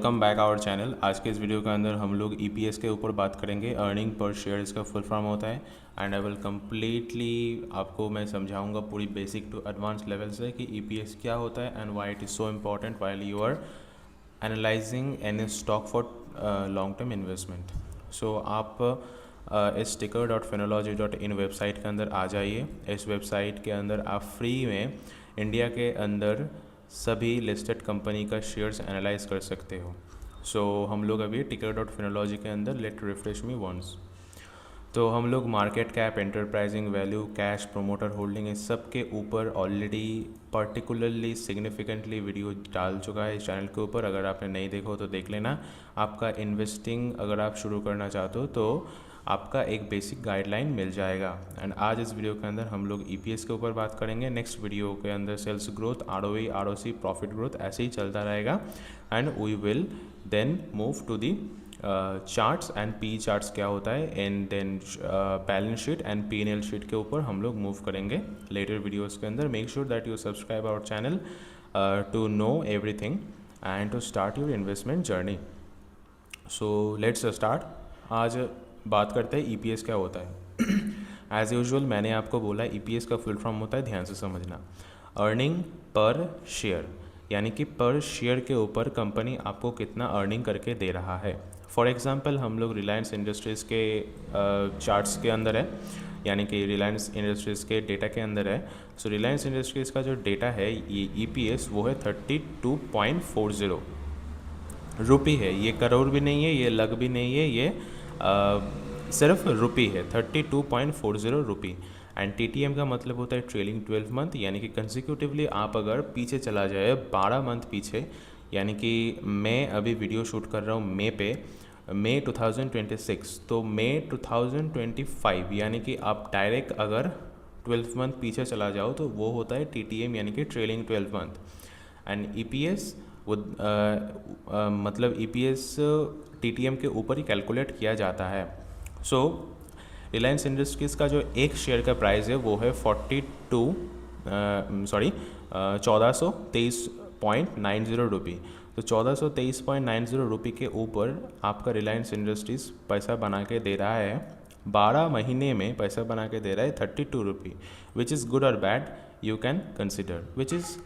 Welcome back our channel. आज के इस वीडियो के अंदर हम लोग ईपीएस के ऊपर बात करेंगे। अर्निंग पर शेयर इसका फुल फॉर्म होता है एंड आई विल कम्प्लीटली आपको मैं समझाऊंगा पूरी बेसिक टू एडवांस लेवल से कि ईपीएस क्या होता है and why it is so important while you are analysing any stock for long term investment. So आप इस ticker.finology.in वेबसाइट के अंदर आ जाइए। इस वेबसाइट के अंदर आप फ्री में इंडिया के अंदर सभी लिस्टेड कंपनी का शेयर्स एनालाइज कर सकते हो। सो हम लोग अभी ticker.finology के अंदर लेट रिफ्रेश मी वंस। तो हम लोग market cap, enterprising value, cash, promoter holding, इस सब के ऊपर ऑलरेडी पर्टिकुलरली सिग्निफिकेंटली वीडियो डाल चुका है इस चैनल के ऊपर। अगर आपने नहीं देखा हो तो देख लेना। आपका इन्वेस्टिंग अगर आप शुरू करना चाहते हो तो आपका एक बेसिक गाइडलाइन मिल जाएगा। एंड आज इस वीडियो के अंदर हम लोग ईपीएस के ऊपर बात करेंगे। नेक्स्ट वीडियो के अंदर sales growth, ROE, ROC, profit growth ऐसे ही चलता रहेगा and we will then move to the charts and P charts क्या होता है and then balance sheet and P and L sheet के ऊपर हम लोग मूव करेंगे लेटर वीडियोस के अंदर। Make sure that you subscribe our channel to know everything and to start your investment journey. So let's start. आज बात करते हैं ईपीएस क्या होता है। एज यूजुअल मैंने आपको बोला ईपीएस का फुल फॉर्म होता है, ध्यान से समझना, अर्निंग पर शेयर, यानी कि पर शेयर के ऊपर कंपनी आपको कितना अर्निंग करके दे रहा है। फॉर एग्जांपल हम लोग रिलायंस इंडस्ट्रीज़ के चार्ट्स के अंदर है, यानी कि रिलायंस इंडस्ट्रीज़ के डेटा के अंदर है। सो रिलायंस इंडस्ट्रीज़ का जो डेटा है ये ईपीएस वो है 32.40 रुपी है। ये करोड़ भी नहीं है, ये लग भी नहीं है, ये सिर्फ रुपी है, 32.40 रुपी। एंड टीटीएम का मतलब होता है ट्रेलिंग 12 मंथ, यानी कि कंसिक्यूटिवली आप अगर पीछे चला जाए 12 मंथ पीछे, यानी कि मैं अभी वीडियो शूट कर रहा हूँ मई 2026, तो मई 2025, यानी कि आप डायरेक्ट अगर 12 मंथ पीछे चला जाओ तो वो होता है टीटीएम, यानी कि ट्रेलिंग 12 मंथ। एंड ईपीएस वो मतलब ईपीएस टीटीएम के ऊपर ही कैलकुलेट किया जाता है। सो रिलायंस इंडस्ट्रीज़ का जो एक शेयर का प्राइस है वो है 1423.90 रुपी। तो 1423.90 रुपी के ऊपर आपका रिलायंस इंडस्ट्रीज़ पैसा बना के दे रहा है, 12 महीने में पैसा बना के दे रहा है 32 रुपी, विच इज़ गुड और bad you can consider, which is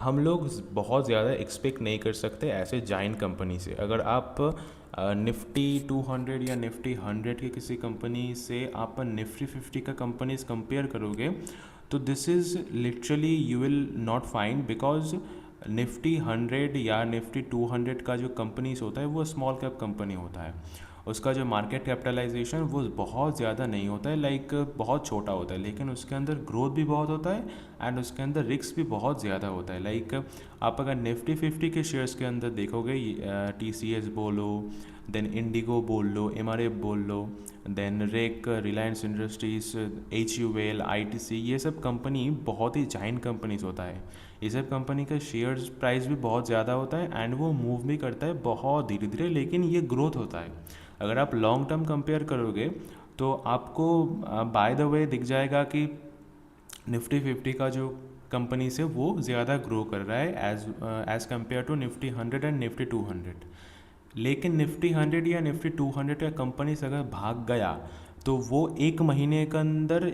हम लोग बहुत ज़्यादा एक्सपेक्ट नहीं कर सकते ऐसे जाइंट कंपनी से। अगर आप निफ्टी 200 या निफ्टी 100 की किसी कंपनी से आप निफ्टी 50 का कंपनीज कंपेयर करोगे तो this is literally you will not find, because Nifty 100 या निफ्टी 200 का जो कंपनीज होता है वो स्मॉल कैप कंपनी होता है। उसका जो मार्केट कैपिटलाइजेशन वो बहुत ज़्यादा नहीं होता है, लाइक बहुत छोटा होता है, लेकिन उसके अंदर ग्रोथ भी बहुत होता है एंड उसके अंदर रिस्क भी बहुत ज़्यादा होता है। लाइक आप अगर निफ्टी 50 के शेयर्स के अंदर देखोगे, टीसीएस बोलो, देन इंडिगो बोल लो, एमआरएफ बोल लो, then REC, Reliance Industries, HUL, ITC, ये सब कंपनी बहुत ही जाइंट कंपनीज होता है। ये सब कंपनी का शेयर्स प्राइस भी बहुत ज़्यादा होता है एंड वो मूव भी करता है बहुत धीरे धीरे, लेकिन ये ग्रोथ होता है। अगर आप लॉन्ग टर्म कंपेयर करोगे तो आपको बाय द वे दिख जाएगा कि निफ्टी 50 का जो कंपनी से वो ज़्यादा ग्रो कर रहा है as compared to Nifty 100 and Nifty 200। लेकिन निफ्टी 100 या निफ्टी 200 का कंपनी से अगर भाग गया तो वो एक महीने के अंदर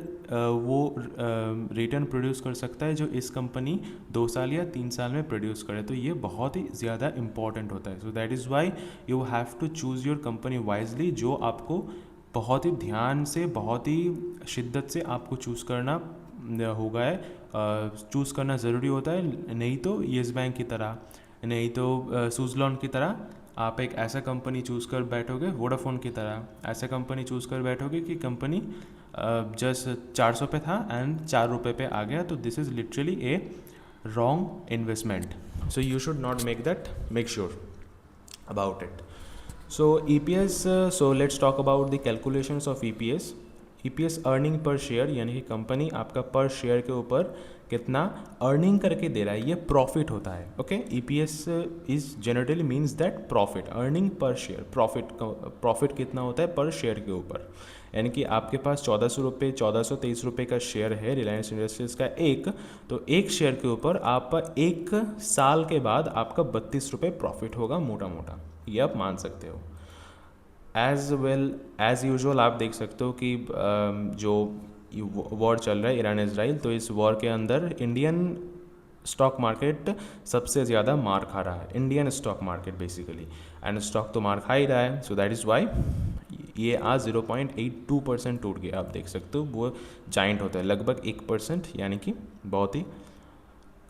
वो रिटर्न प्रोड्यूस कर सकता है जो इस कंपनी 2 साल या 3 साल में प्रोड्यूस करे। तो ये बहुत ही ज़्यादा इंपॉर्टेंट होता है। So that is why you have to choose your company wisely, जो आपको बहुत ही ध्यान से, बहुत ही शिद्दत से आपको चूज़ करना होगा है, चूज़ करना ज़रूरी होता है। नहीं तो येस बैंक की तरह, नहीं तो सुज़लॉन की तरह आप एक ऐसा कंपनी चूज़ कर बैठोगे, वोडाफोन की तरह ऐसा कंपनी चूज़ कर बैठोगे कि कंपनी जस्ट 400 पे था एंड 4 रुपये पे आ गया। तो this is literally A wrong investment. So you should not make that, make sure about it. So EPS, so let's talk about the calculations of EPS. EPS earning per share, यानी कि company आपका पर share के ऊपर कितना earning करके दे रहा है, ये प्रॉफिट होता है। Okay, EPS is generally means that profit, earning per share, profit कितना होता है पर शेयर के ऊपर। यानी कि आपके पास 1423 रुपये का शेयर है रिलायंस इंडस्ट्रीज़ का एक, तो एक शेयर के ऊपर आप एक साल के बाद आपका 32 रुपये प्रॉफिट होगा मोटा मोटा, ये आप मान सकते हो। एज वेल एज यूजुअल आप देख सकते हो कि जो वॉर चल रहा है ईरान इजराइल, तो इस वॉर के अंदर इंडियन स्टॉक मार्केट सबसे ज़्यादा मार खा रहा है, Indian stock market basically, and stock तो मार खा ही रहा है। सो दैट इज़ वाई ये आज 0.82% टूट गया। आप देख सकते हो वो जाइंट होता है लगभग 1%, यानी कि बहुत ही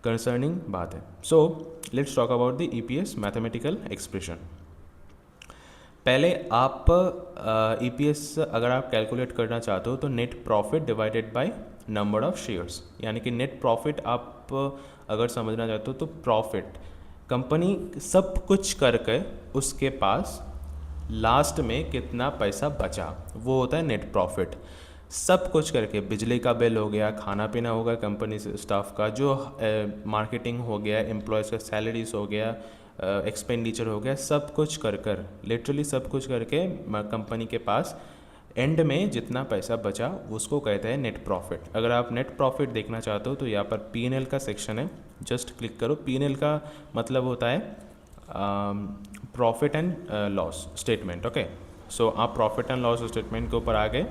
कंसर्निंग बात है। So let's talk about the EPS mathematical expression. पहले आप EPS अगर आप कैलकुलेट करना चाहते हो तो net profit divided by number of shares, यानी कि नेट प्रॉफिट आप अगर समझना चाहते हो तो प्रॉफिट कंपनी सब कुछ करके उसके पास लास्ट में कितना पैसा बचा, वो होता है नेट प्रॉफिट। सब कुछ करके, बिजली का बिल हो गया, खाना पीना होगा कंपनी से स्टाफ का, जो मार्केटिंग हो गया, एम्प्लॉयज़ का सैलरीज हो गया, एक्सपेंडिचर हो गया, सब कुछ कर लिटरली सब कुछ करके कंपनी के पास एंड में जितना पैसा बचा उसको कहते हैं नेट प्रॉफिट। अगर आप नेट प्रॉफिट देखना चाहते हो तो यहाँ पर P&L का सेक्शन है, जस्ट क्लिक करो। P&L का मतलब होता है profit and loss statement. Okay, so आप प्रॉफिट एंड लॉस स्टेटमेंट के ऊपर आ गए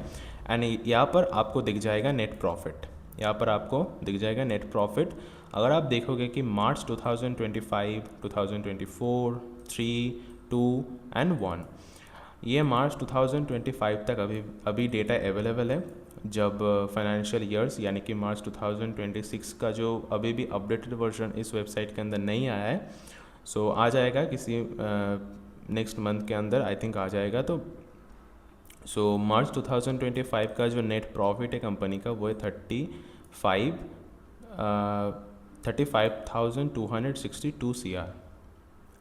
एंड यहाँ पर आपको दिख जाएगा नेट प्रॉफिट, यहाँ पर आपको दिख जाएगा नेट प्रॉफिट। अगर आप देखोगे कि मार्च 2025, 2024, 3, 2 एंड 1, ये मार्च 2025 तक अभी डेटा अवेलेबल है। जब फाइनेंशियल ईयर्स यानी कि मार्च 2026 का जो अभी भी अपडेटेड वर्जन इस वेबसाइट के अंदर नहीं आया है, सो आ जाएगा किसी नेक्स्ट मंथ के अंदर, आई थिंक आ जाएगा। तो सो मार्च 2025 का जो नेट प्रॉफिट है कंपनी का वो है 35,262 CR।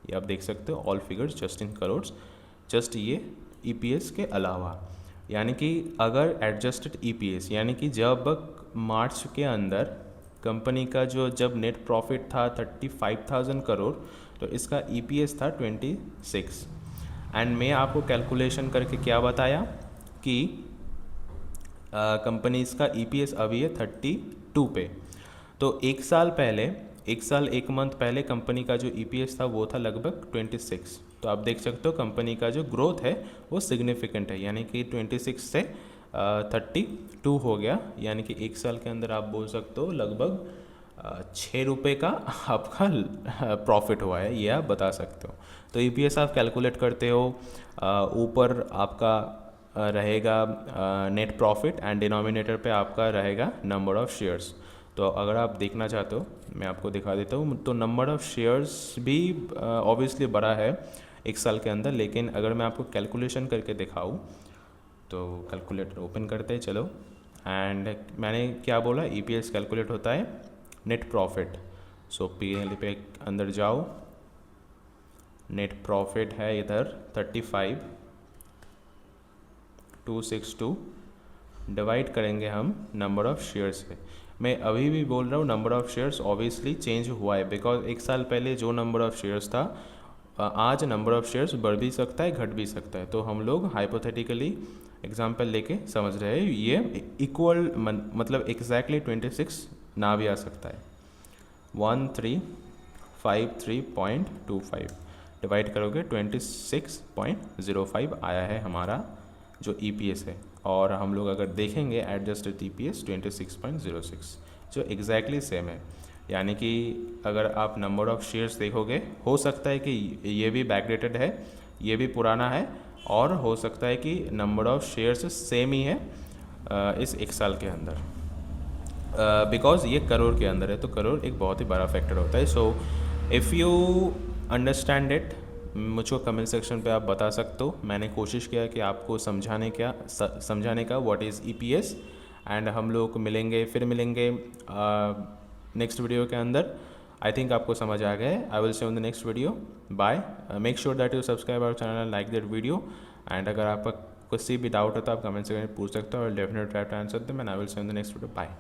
ये आप देख सकते हो, all figures just in crores, just ये EPS के अलावा। यानी कि अगर एडजस्टेड EPS यानी कि जब मार्च के अंदर कंपनी का जो जब नेट प्रॉफिट था 35,000 करोड़, तो इसका EPS था 26। एंड मैं आपको कैलकुलेशन करके क्या बताया कि कंपनीज का EPS अभी है 32 पे। तो एक साल पहले, एक मंथ पहले कंपनी का जो EPS था वो था लगभग 26। तो आप देख सकते हो कंपनी का जो ग्रोथ है वो सिग्निफिकेंट है, यानी कि 26 से 32 हो गया, यानी कि एक साल के अंदर आप बोल सकते हो लगभग 6 रुपये का आपका प्रॉफिट हुआ है, ये आप बता सकते हो। तो EPS आप कैलकुलेट करते हो, ऊपर आपका रहेगा नेट प्रॉफिट एंड डिनोमिनेटर पे आपका रहेगा नंबर ऑफ़ शेयर्स। तो अगर आप देखना चाहते हो मैं आपको दिखा देता हूँ। तो नंबर ऑफ़ शेयर्स भी ऑब्वियसली बड़ा है एक साल के अंदर, लेकिन अगर मैं आपको कैलकुलेशन करके दिखाऊँ तो कैलकुलेटर ओपन करते हैं चलो। एंड मैंने क्या बोला, EPS कैलकुलेट होता है नेट प्रॉफिट। सो P&L पे अंदर जाओ, नेट प्रॉफिट है इधर 35,262, डिवाइड करेंगे हम नंबर ऑफ़ शेयर्स पे। मैं अभी भी बोल रहा हूँ number of shares obviously change हुआ है, बिकॉज एक साल पहले जो नंबर ऑफ़ शेयर्स था आज नंबर ऑफ़ शेयर्स बढ़ भी सकता है घट भी सकता है। तो हम लोग हाइपोथेटिकली एग्जांपल लेके समझ रहे हैं, ये इक्वल मतलब एग्जैक्टली 26 ना भी आ सकता है। 1353.25 डिवाइड करोगे 26.05 आया है हमारा जो EPS है। और हम लोग अगर देखेंगे एडजस्टेड EPS 26.06 जो एग्जैक्टली सेम है। यानी कि अगर आप नंबर ऑफ़ शेयर्स देखोगे, हो सकता है कि ये भी बैकडेटेड है, ये भी पुराना है, और हो सकता है कि नंबर ऑफ़ शेयर्स सेम ही है इस एक साल के अंदर, बिकॉज ये करोड़ के अंदर है, तो करोड़ एक बहुत ही बड़ा फैक्टर होता है। So if you understand it, मुझको कमेंट सेक्शन पे आप बता सकते हो। मैंने कोशिश किया कि आपको समझाने का व्हाट इज़ EPS। एंड हम लोग फिर मिलेंगे नेक्स्ट वीडियो के अंदर। आई थिंक आपको समझ आ गया है। I will see on the next video. Bye. Make sure that you subscribe our channel and like that video. And अगर आपका कुछ सी भी डाउट हो तो आप कमेंट सेक्शन में पूछ सकते हो और definite try to answer them and I will see you in the next video. Bye.